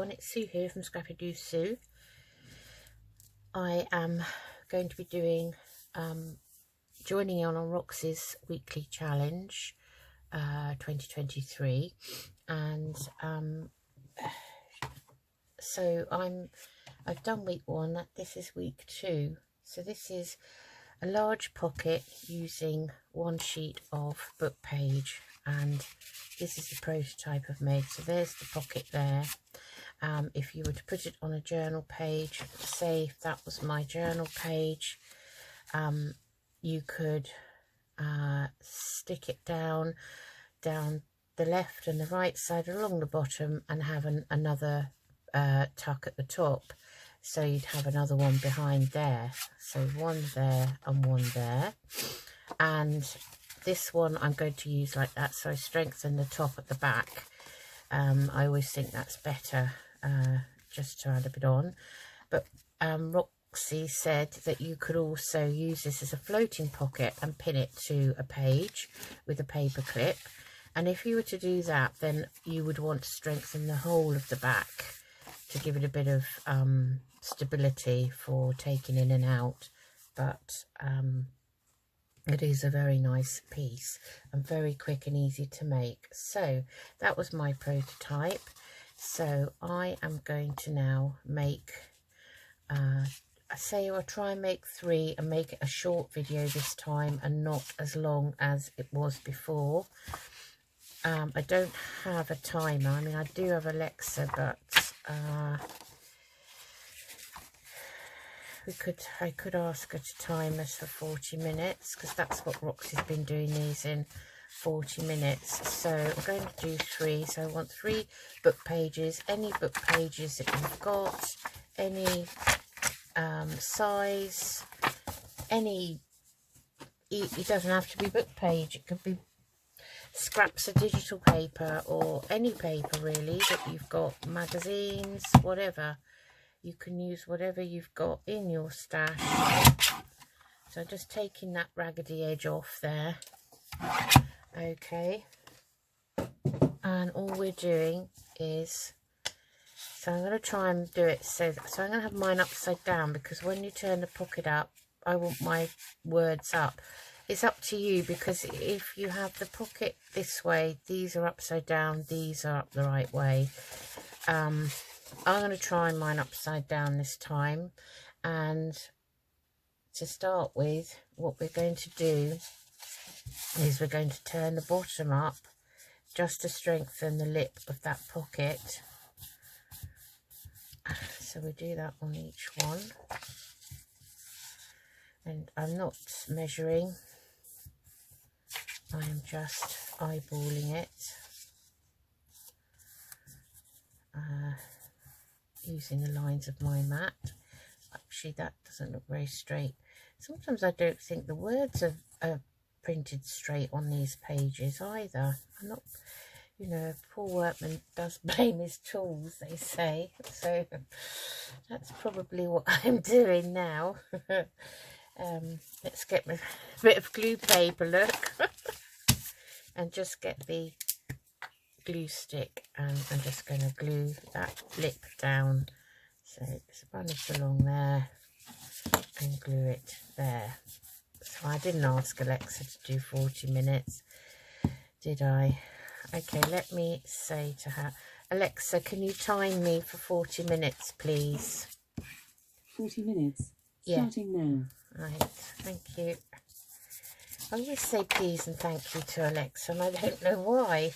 It's Sue here from Scrappy Doo Sue. I am going to be doing joining in on Roxy's weekly challenge 2023, and so I've done week 1. This is week 2. So this is a large pocket using 1 sheet of book page, and this is the prototype I've made. So there's the pocket there. If you were to put it on a journal page, say if that was my journal page, you could stick it down the left and the right side along the bottom and have another tuck at the top. So you'd have another one behind there. So one there and one there. And this one I'm going to use like that, so I strengthen the top at the back. I always think that's better, just to add a bit on. But Roxy said that you could also use this as a floating pocket and pin it to a page with a paper clip. And if you were to do that, then you would want to strengthen the whole of the back to give it a bit of stability for taking in and out. But it is a very nice piece and very quick and easy to make. So that was my prototype. So I am going to now make, I'll try and make 3 and make it a short video this time and not as long as it was before. I don't have a timer. I mean, I do have Alexa, but I could ask her to time us for 40 minutes, because that's what Roxy's been doing these in, 40 minutes. So I'm going to do 3. So I want 3 book pages, any book pages that you've got, any size, any, it doesn't have to be book page, it could be scraps of digital paper or any paper really that you've got, magazines, whatever. You can use whatever you've got in your stash. So just taking that raggedy edge off there. Okay. And all we're doing is, so I'm going to try and do it so I'm going to have mine upside down, because when you turn the pocket up, I want my words up. It's up to you, because if you have the pocket this way, these are upside down, these are up the right way. I'm going to try mine upside down this time. And to start with, what we're going to do is we're going to turn the bottom up just to strengthen the lip of that pocket. So we do that on each one. And I'm not measuring, I am just eyeballing it. Using the lines of my mat. Actually, that doesn't look very straight. Sometimes I don't think the words are printed straight on these pages either. I'm not, you know, a poor workman does blame his tools, they say. So that's probably what I'm doing now. Let's get a bit of glue paper, look. And just get the glue stick, and I'm just going to glue that lip down. So it's run it along there and glue it there. So I didn't ask Alexa to do 40 minutes, did I? Okay, let me say to her, Alexa, can you time me for 40 minutes, please? 40 minutes. Yeah. Starting now. Right, thank you. I always say please and thank you to Alexa, and I don't know why.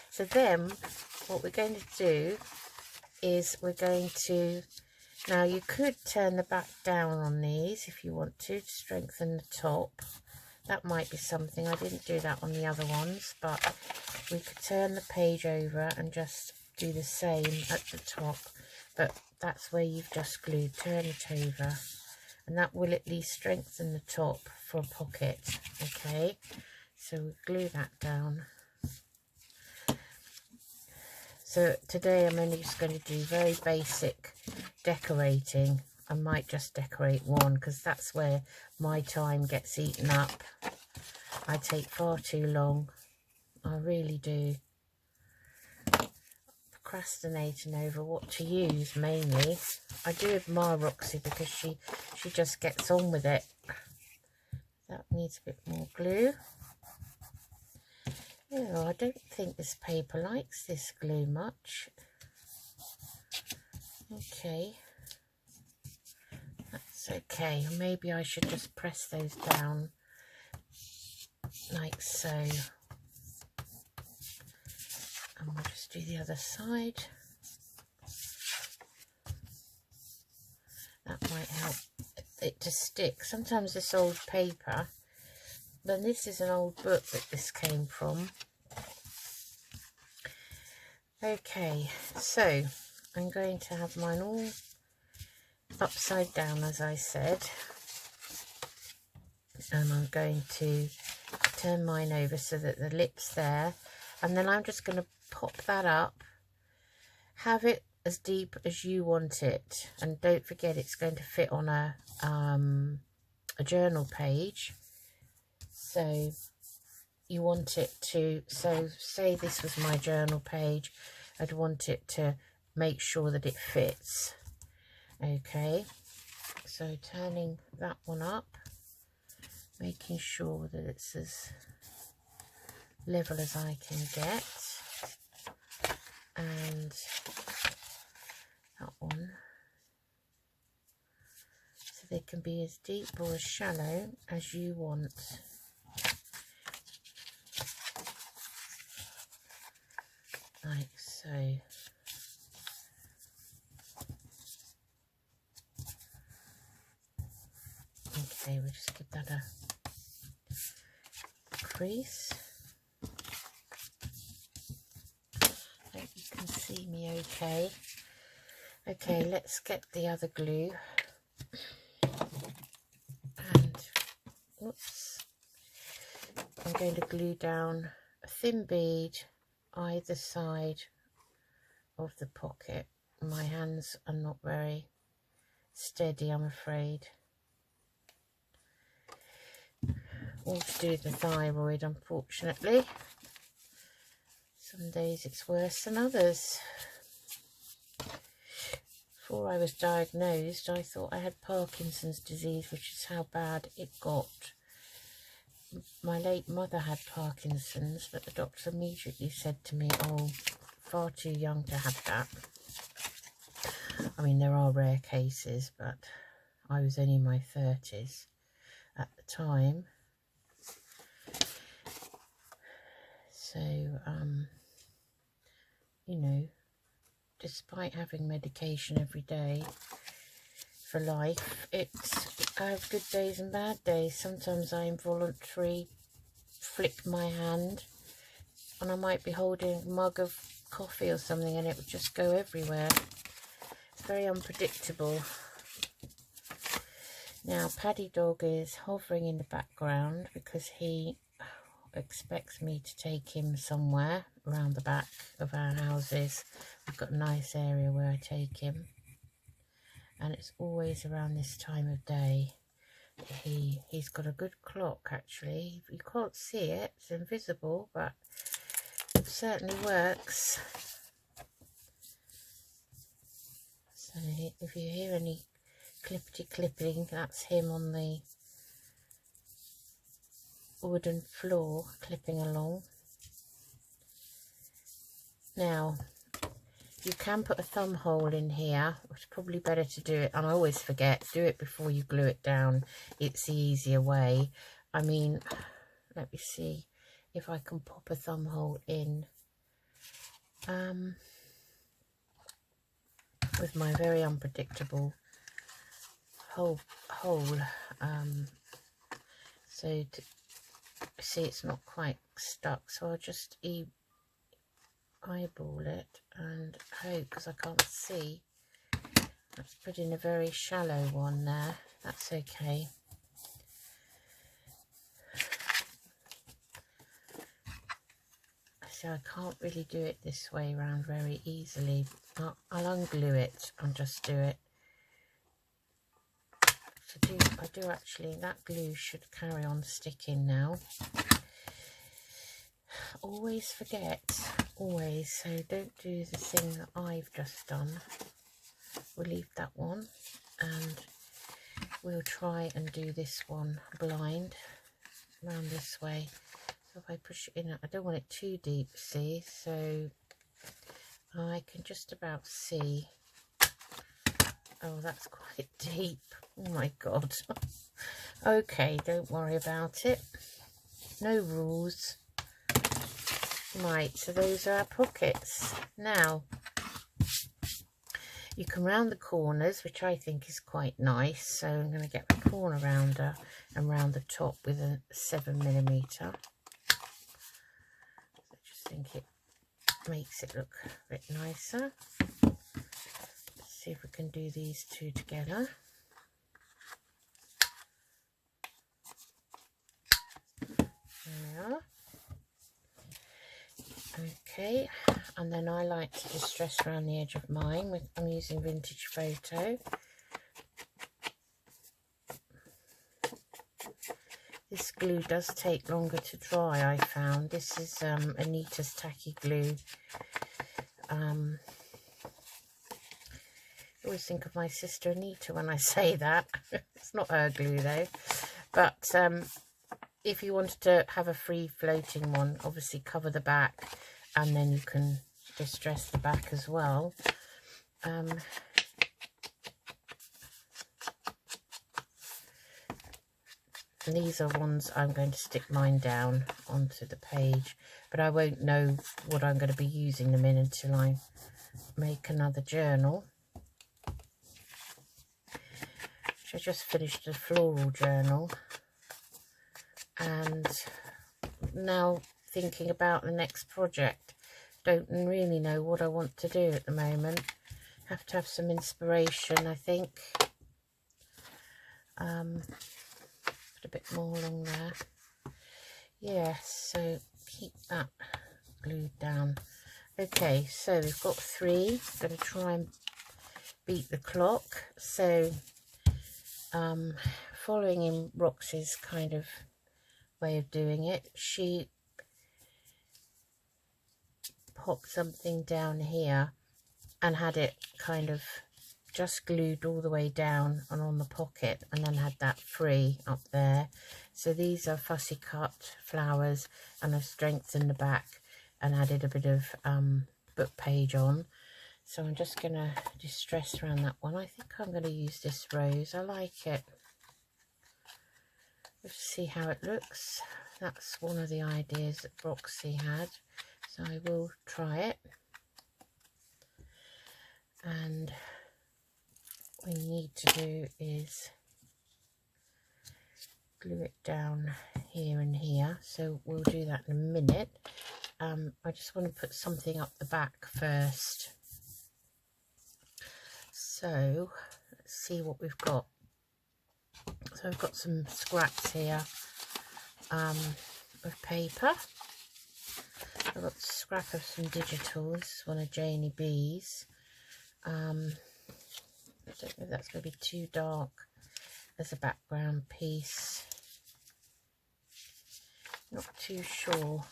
So then what we're going to do is we're going to, now you could turn the back down on these if you want to strengthen the top. That might be something. I didn't do that on the other ones, but we could turn the page over and just do the same at the top. But that's where you've just glued. Turn it over, and that will at least strengthen the top for a pocket. Okay, so we glue that down. So today I'm only just going to do very basic decorating. I might just decorate one, because that's where my time gets eaten up. I take far too long. I really do. procrastinating over what to use mainly. I do admire Roxy because she just gets on with it. That needs a bit more glue. Oh, I don't think this paper likes this glue much. Okay, that's okay. Maybe I should just press those down like so. And we'll just do the other side. That might help it to stick. Sometimes this old paper, then this is an old book that this came from. Okay, so I'm going to have mine all upside down, as I said, and I'm going to turn mine over so that the lip's there, and then I'm just going to pop that up. Have it as deep as you want it, and don't forget it's going to fit on a journal page. So you want it to, so say this was my journal page, I'd want it to make sure that it fits. Okay, so turning that one up, making sure that it's as level as I can get, and that one, so they can be as deep or as shallow as you want. Like so. Okay, we'll just give that a crease. Hope you can see me okay. Okay, let's get the other glue. And, whoops, I'm going to glue down a thin bead either side of the pocket. My hands are not very steady, I'm afraid. All to do with the thyroid, unfortunately. Some days it's worse than others. Before I was diagnosed, I thought I had Parkinson's disease, which is how bad it got. My late mother had Parkinson's, but the doctor immediately said to me, oh, far too young to have that. I mean, there are rare cases, but I was only in my 30s at the time. So, you know, despite having medication every day for life, I have good days and bad days. Sometimes I involuntarily flick my hand and I might be holding a mug of coffee or something and it would just go everywhere. It's very unpredictable. Now, Paddy Dog is hovering in the background because he expects me to take him somewhere around the back of our houses. We've got a nice area where I take him. And it's always around this time of day. He's got a good clock, actually. You can't see it, it's invisible, but it certainly works. So if you hear any clippity clipping, that's him on the wooden floor clipping along. Now, you can put a thumb hole in here. It's probably better to do it, and I always forget, do it before you glue it down. It's the easier way. I mean, let me see if I can pop a thumb hole in with my very unpredictable hole. So to see, it's not quite stuck, so I'll just eyeball it and hope, because I can't see. Let's put in a very shallow one there. That's okay. So I can't really do it this way around very easily. I'll unglue it and just do it. So I do actually, that glue should carry on sticking now. Always forget always, so don't do the thing that I've just done. We'll leave that one and we'll try and do this one blind around this way. So if I push it in, I don't want it too deep, see, so I can just about see. Oh, that's quite deep. Oh my god. Okay, don't worry about it. No rules. Right, so those are our pockets. Now, you can round the corners, which I think is quite nice. So I'm going to get the corner rounder and round the top with a 7mm. I just think it makes it look a bit nicer. Let's see if we can do these two together. There we are. Okay, and then I like to distress around the edge of mine. I'm using Vintage Photo. This glue does take longer to dry, I found. This is Anita's tacky glue. I always think of my sister Anita when I say that. It's not her glue though. But if you wanted to have a free floating one, obviously cover the back and then you can distress the back as well. And these are ones I'm going to stick mine down onto the page, but I won't know what I'm going to be using them in until I make another journal. I just finished a floral journal and now thinking about the next project. Don't really know what I want to do at the moment. Have to have some inspiration, I think. Put a bit more along there. Yeah, so keep that glued down. Okay, so we've got 3. I'm going to try and beat the clock. So following in Roxy's kind of way of doing it, she popped something down here and had it kind of just glued all the way down and on the pocket, and then had that free up there. So these are fussy cut flowers, and I've strengthened the back and added a bit of book page on. So I'm just going to distress around that one. I think I'm going to use this rose. I like it. Let's see how it looks. That's one of the ideas that Roxy had, so I will try it. And what we need to do is glue it down here and here, so we'll do that in a minute. I just want to put something up the back first. So let's see what we've got. So I've got some scraps here of paper. I've got a scrap of some digitals, one of Janie B's. I don't know if that's going to be too dark as a background piece. Not too sure.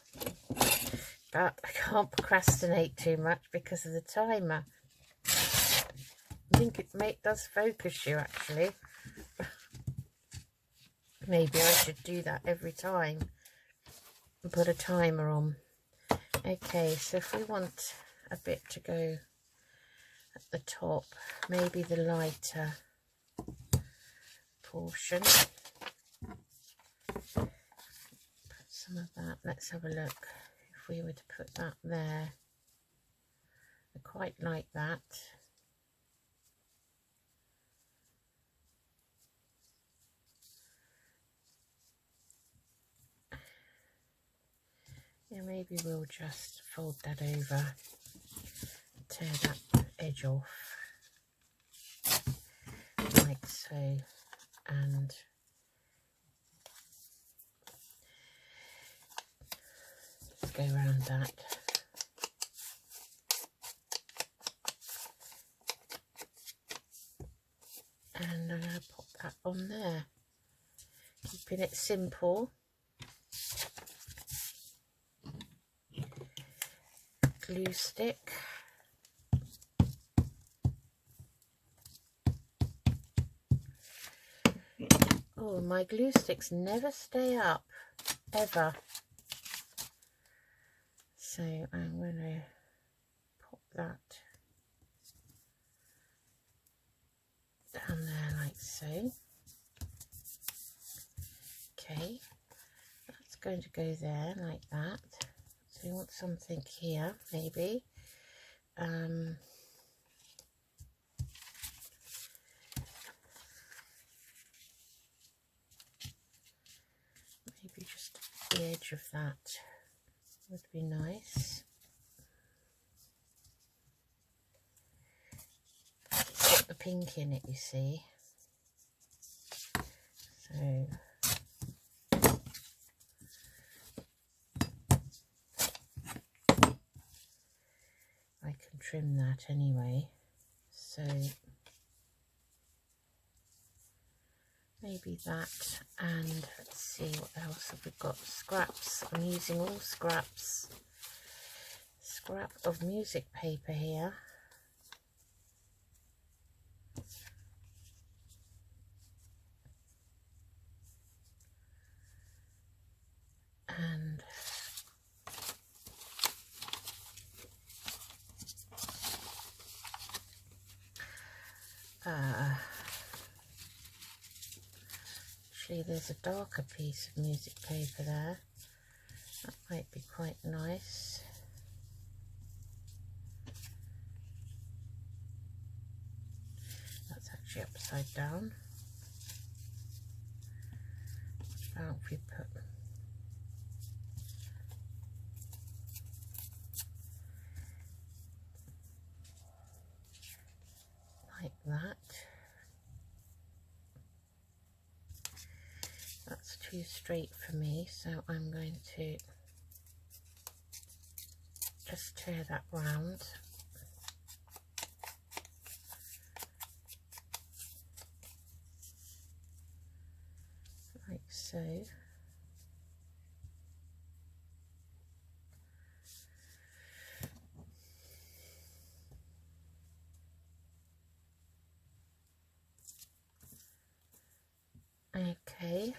But I can't procrastinate too much because of the timer. I think it does focus you actually. Maybe I should do that every time and put a timer on. Okay, so if we want a bit to go at the top, maybe the lighter portion. Put some of that. Let's have a look. If we were to put that there, I quite like that. Yeah, maybe we'll just fold that over, tear that edge off, like so, and let's go around that. And I'm going to pop that on there, keeping it simple. glue stick. Oh, my glue sticks never stay up, ever. So I'm going to pop that down there like so. Okay, that's going to go there like that. So you want something here, maybe. Maybe just the edge of that would be nice. It's got the pink in it, you see. So I can trim that anyway. So maybe that, and let's see what else have we got. Scraps. I'm using all scraps. Scrap of music paper here. And actually there's a darker piece of music paper there. That might be quite nice. That's actually upside down. What about if we put like that? That's too straight for me, so I'm going to just tear that round. Like so. Okay.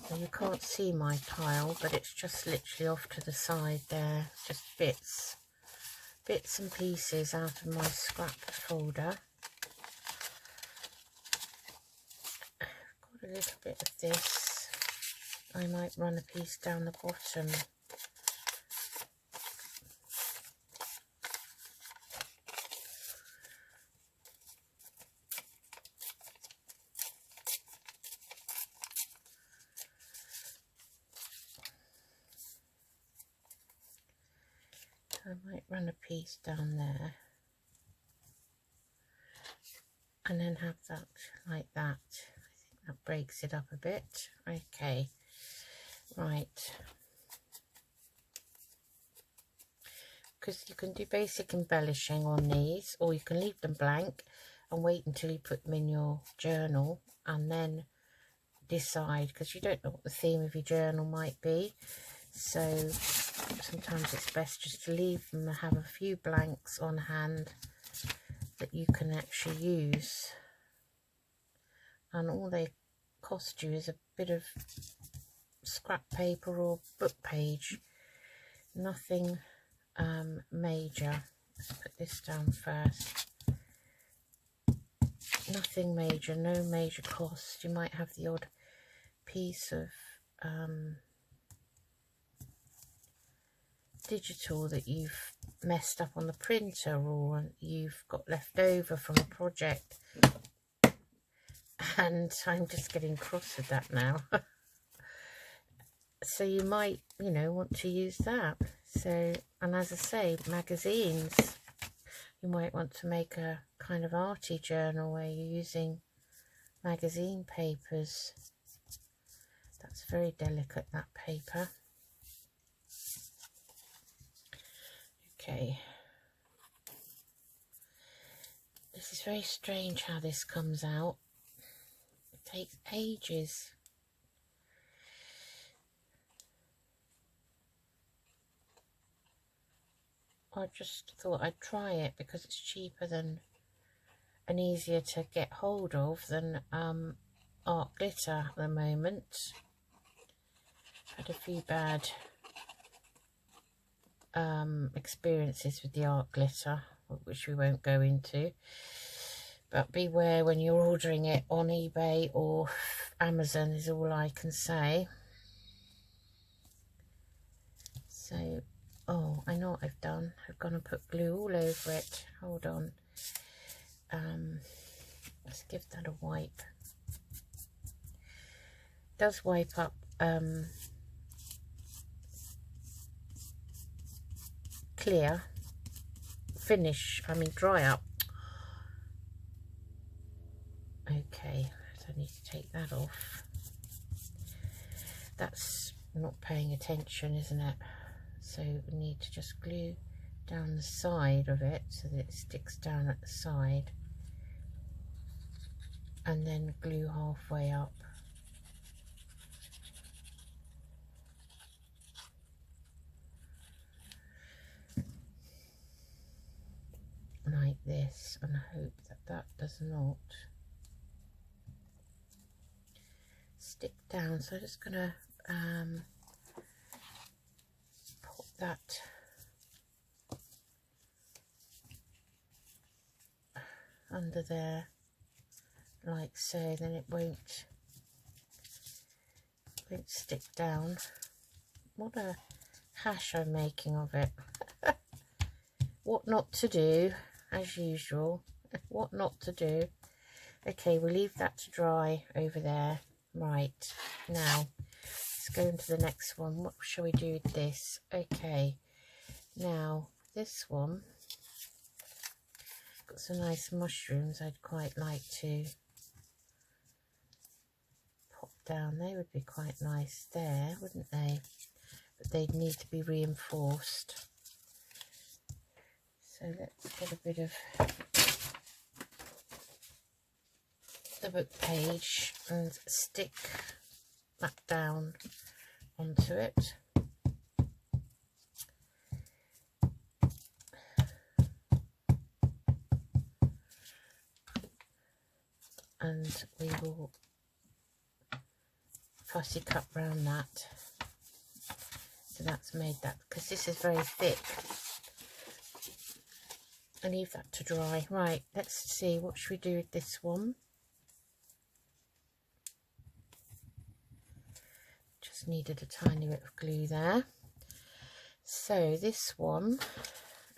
So you can't see my tile, but it's just literally off to the side there, just bits and pieces out of my scrap folder. Got a little bit of this. I might run a piece down the bottom. I might run a piece down there and then have that like that. I think that breaks it up a bit. Okay, right. Because you can do basic embellishing on these, or you can leave them blank and wait until you put them in your journal and then decide, because you don't know what the theme of your journal might be. So sometimes it's best just to leave them and have a few blanks on hand that you can actually use. And all they cost you is a bit of scrap paper or book page. Nothing major. Let's put this down first. Nothing major, no major cost. You might have the odd piece of digital that you've messed up on the printer, or you've got left over from a project, and I'm just getting cross with that now. So you might, you know, want to use that. So, and as I say, magazines, you might want to make a kind of arty journal where you're using magazine papers. That's very delicate, that paper. Okay. This is very strange how this comes out. takes ages. I just thought I'd try it because it's cheaper than and easier to get hold of than art glitter at the moment. Had a few bad experiences with the art glitter, which we won't go into, but beware when you're ordering it on eBay or Amazon is all I can say. So, oh, I know what I've done. I've gone and put glue all over it. Hold on. Let's give that a wipe. It does wipe up clear, finish, I mean dry up. Okay, so I need to take that off. That's not paying attention, isn't it? So we need to just glue down the side of it so that it sticks down at the side, and then glue halfway up. Like this, and I hope that that does not stick down. So I'm just gonna put that under there like so, then it won't stick down. What a hash I'm making of it. What not to do, as usual. What not to do. Okay, we'll leave that to dry over there. Right, now let's go into the next one. What shall we do with this? Okay, now this one got some nice mushrooms I'd quite like to pop down. They would be quite nice there, wouldn't they? But they'd need to be reinforced. So let's get a bit of the book page and stick that down onto it. And we will fussy cut round that. So that's made that, because this is very thick. I leave that to dry. Right, let's see, what should we do with this one? Just needed a tiny bit of glue there. So this one,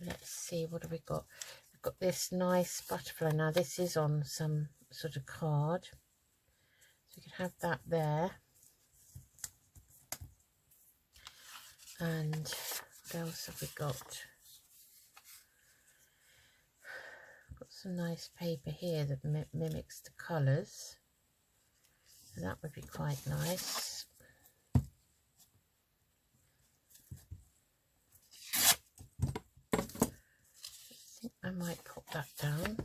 let's see, what have we got? We've got this nice butterfly. Now this is on some sort of card, so we can have that there. And what else have we got? Got some nice paper here that mimics the colours, so that would be quite nice. I think I might pop that down.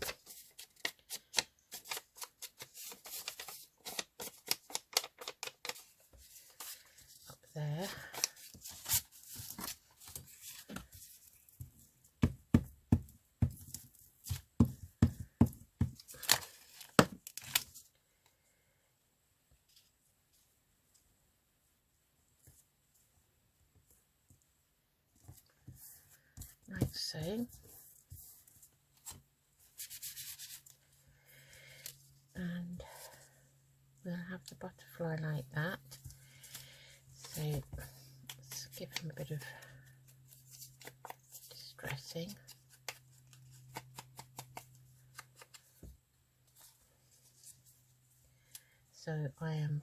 Up there. Like so. And we'll have the butterfly like that. So let's give him a bit of distressing. So I am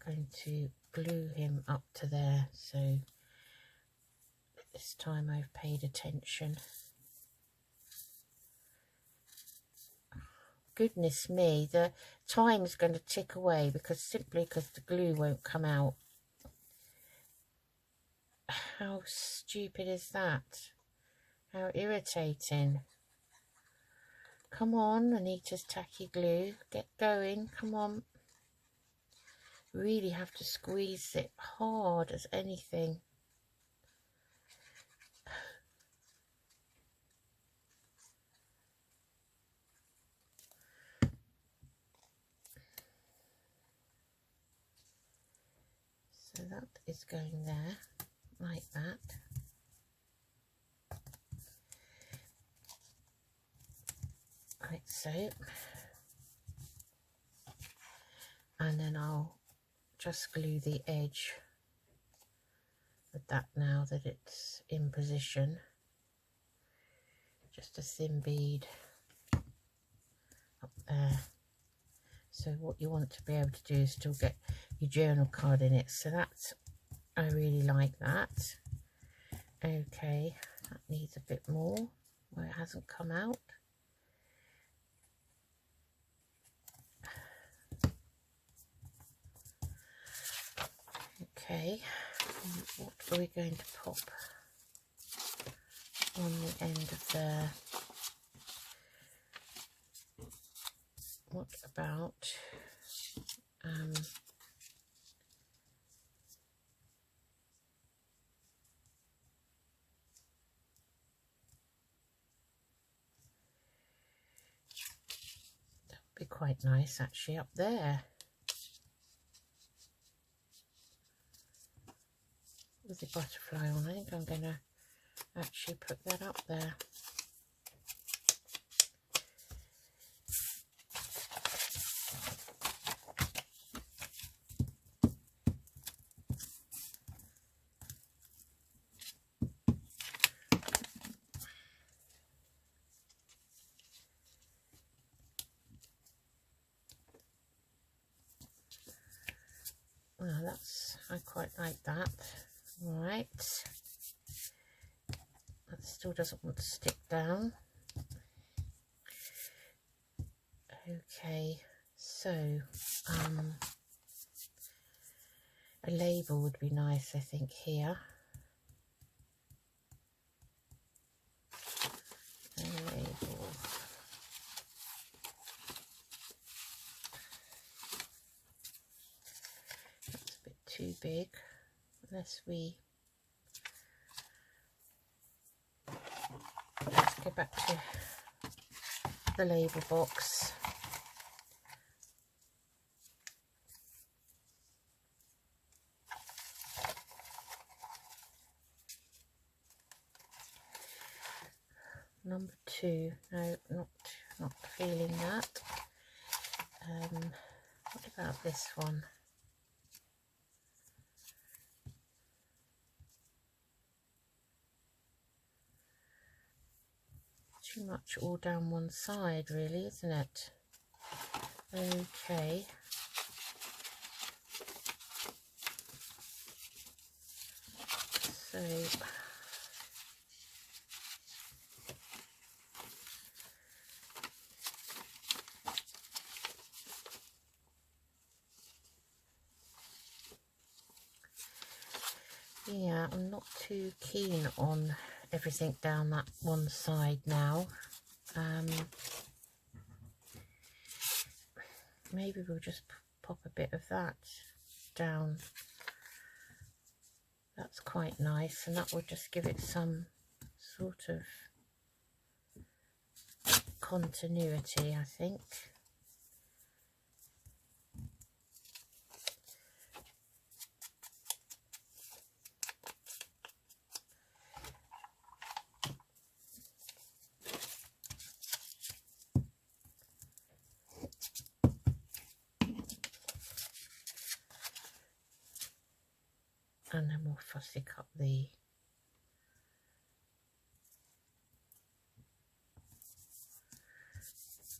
going to glue him up to there, so this time I've paid attention. Goodness me, the time is going to tick away because the glue won't come out. How stupid is that? How irritating. Come on, Anita's tacky glue. Get going, come on. really have to squeeze it hard as anything. So that is going there, like that. Like so. And then I'll just glue the edge with that now that it's in position. Just a thin bead up there. So what you want to be able to do is still get your journal card in it. So that's, I really like that. Okay, that needs a bit more where it hasn't come out. Okay, what are we going to pop on the end of there? What about that would be quite nice actually up there with the butterfly on. I think I'm going to actually put that up there. Well, that's, I quite like that. All right, that still doesn't want to stick down. Okay, so a label would be nice, I think, here. A label. That's a bit too big. Unless we, let's go back to the label box. Number 2, no, not feeling that. What about this one? Too much all down one side, really, isn't it? Okay. So yeah, I'm not too keen on everything down that one side now. Maybe we'll just pop a bit of that down. That's quite nice, and that will just give it some sort of continuity, I think. And then we'll fussy cut the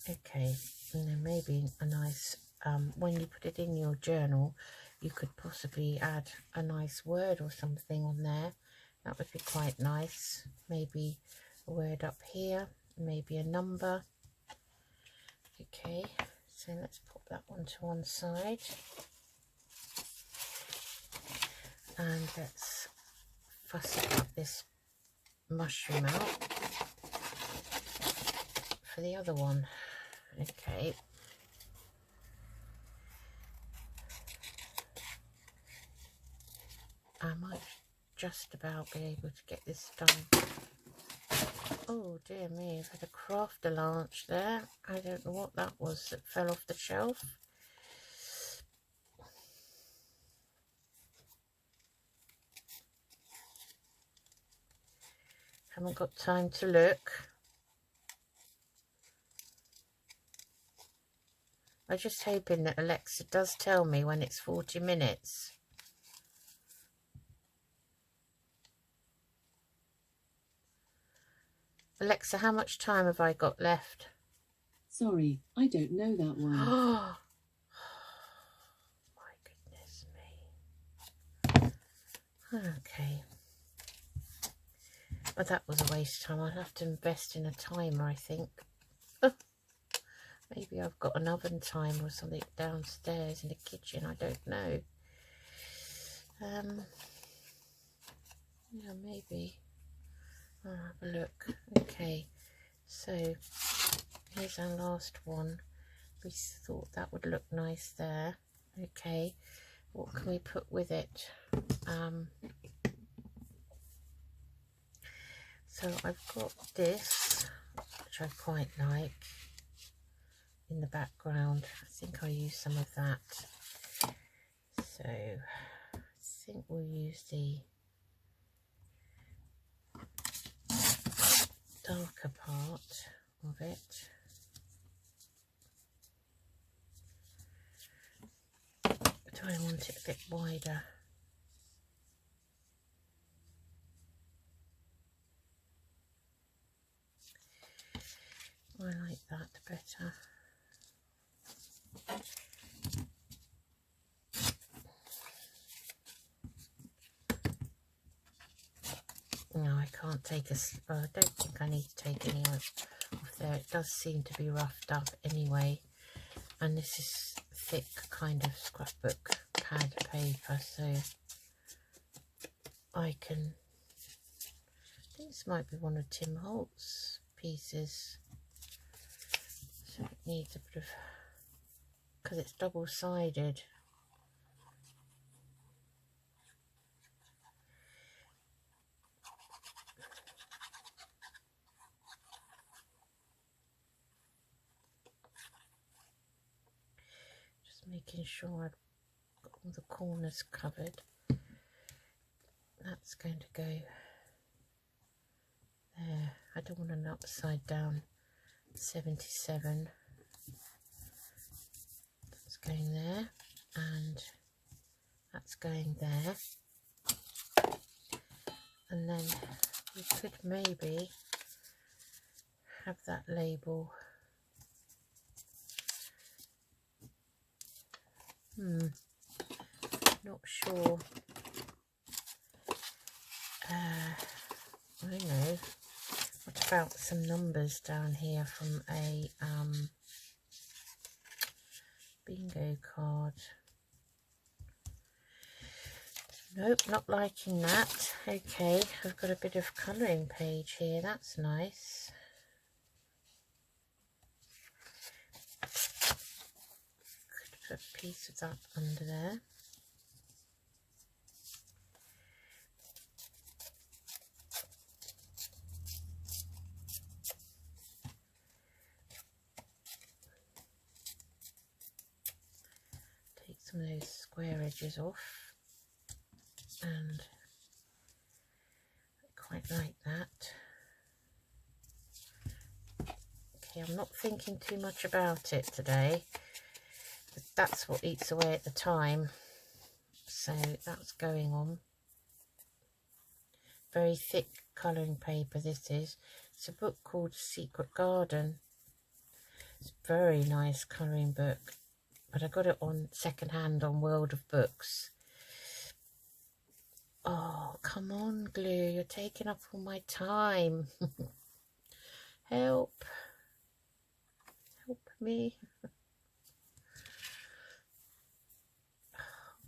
okay, and then maybe a nice when you put it in your journal, you could possibly add a nice word or something on there. That would be quite nice. Maybe a word up here, maybe a number. Okay, so let's pop that one to one side. And let's fussy cut this mushroom out for the other one. Okay. I might just about be able to get this done. Oh dear me, I've had a craft launch there. I don't know what that was that fell off the shelf. Haven't got time to look. I'm just hoping that Alexa does tell me when it's 40 minutes. Alexa, how much time have I got left? Sorry, I don't know that one. Oh, my goodness me. Okay. But that was a waste of time. I'll have to invest in a timer, I think. Maybe I've got an oven timer or something downstairs in the kitchen. I don't know. Yeah, maybe. I'll have a look. Okay, so here's our last one. We thought that would look nice there. Okay, what can we put with it? So I've got this, which I quite like, in the background. I think I'll use some of that. So I think we'll use the darker part of it. Do I want it a bit wider? I like that better. No, I can't take I don't think I need to take any off there. It does seem to be roughed up anyway. And this is thick kind of scrapbook pad paper, so I think this might be one of Tim Holt's pieces. So it needs a bit of, because it's double-sided. Making sure I've got all the corners covered. That's going to go there. I don't want an upside down 77. That's going there, and that's going there. And then we could maybe have that label. Not sure. I don't know. What about some numbers down here from a bingo card? Nope, not liking that. Okay, I've got a bit of colouring page here. That's nice. Put a piece of that under there. Take some of those square edges off, and I quite like that. Okay, I'm not thinking too much about it today. That's what eats away at the time, so that's going on. Very thick colouring paper this is. It's a book called Secret Garden. It's a very nice colouring book, but I got it on second hand on World of Books. Oh, come on, glue, you're taking up all my time. Help me.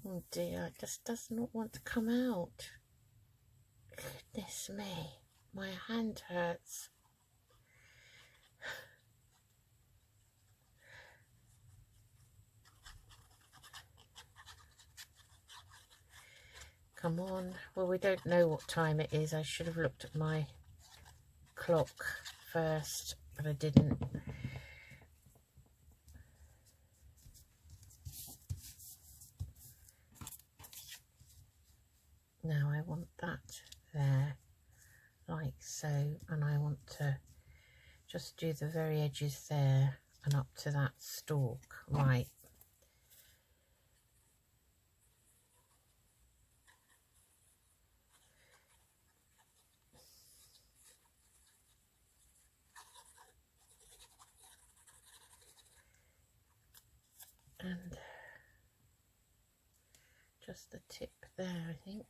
Oh dear, it just does not want to come out. Goodness me, my hand hurts. Come on. Well, we don't know what time it is. I should have looked at my clock first, but I didn't. Now I want that there, like so, and I want to just do the very edges there and up to that stalk, right. And just the tip there, I think,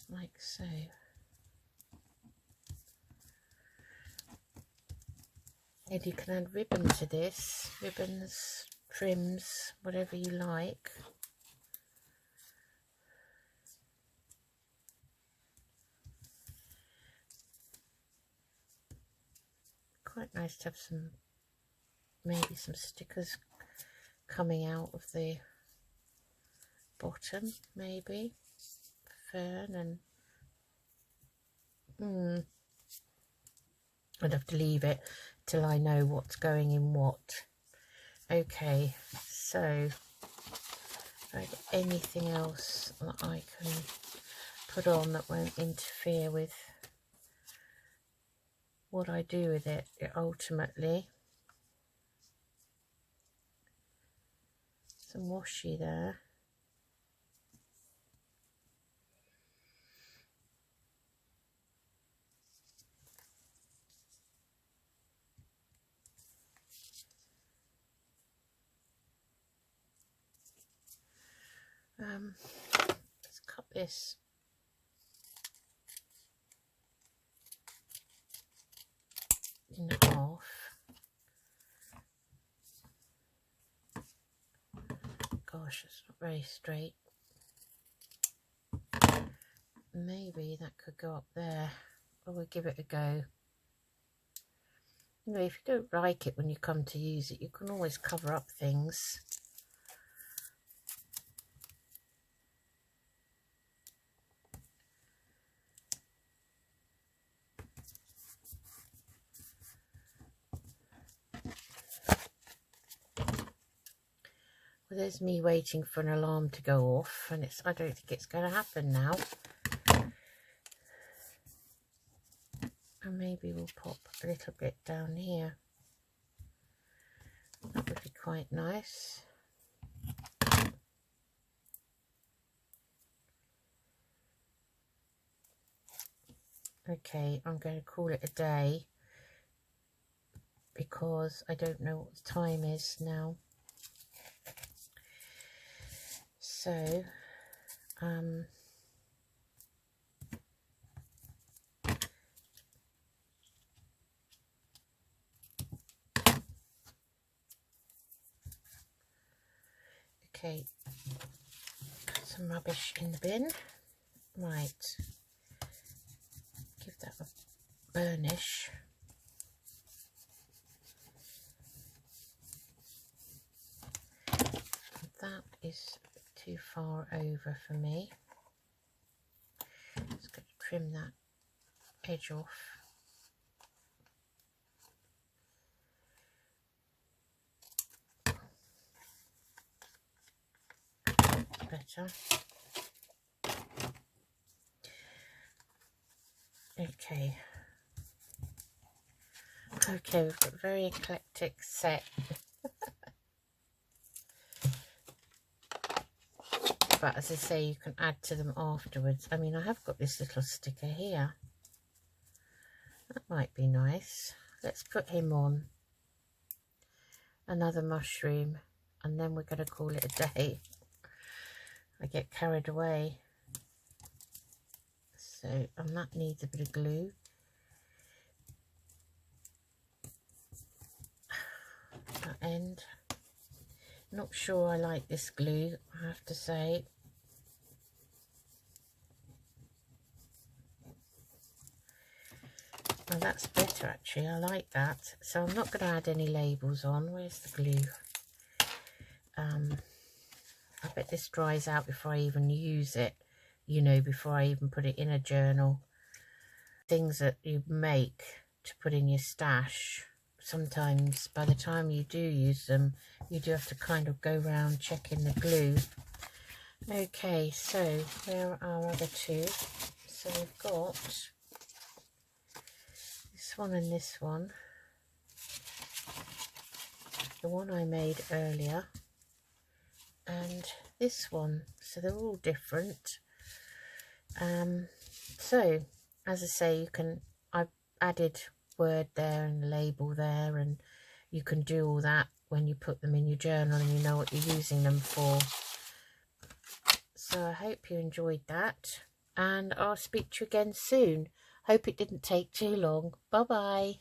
like so. And you can add ribbon to this, ribbons, trims, whatever you like. Quite nice to have some, maybe some stickers coming out of the bottom, maybe fern, and I'd have to leave it till I know what's going in what. Okay, so anything else that I can put on that won't interfere with what I do with it ultimately. Some washi there. Let's cut this. In half. Gosh, it's not very straight. Maybe that could go up there. Or we'll give it a go. You know, if you don't like it when you come to use it, you can always cover up things. Well, there's me waiting for an alarm to go off, and I don't think it's going to happen now. And maybe we'll pop a little bit down here. That would be quite nice. Okay, I'm going to call it a day because I don't know what the time is now. So, okay, put some rubbish in the bin. Right, give that a burnish. That is too far over for me. Just going to trim that edge off. Better. Okay. Okay, we've got a very eclectic set. But as I say, you can add to them afterwards. I mean, I have got this little sticker here. That might be nice. Let's put him on. Another mushroom. And then we're going to call it a day. I get carried away. So, and that needs a bit of glue. That end. Not sure I like this glue, I have to say. Well, that's better actually, I like that. So I'm not going to add any labels on. Where's the glue? I bet this dries out before I even use it, you know, before I even put it in a journal. Things that you make to put in your stash, sometimes by the time you do use them, you do have to kind of go around checking the glue. Okay, so where are our other two? So we've got this one and this one. The one I made earlier and this one, so they're all different. So as I say, I've added word there and label there, and you can do all that when you put them in your journal and you know what you're using them for. So I hope you enjoyed that, and I'll speak to you again soon. Hope it didn't take too long. Bye bye.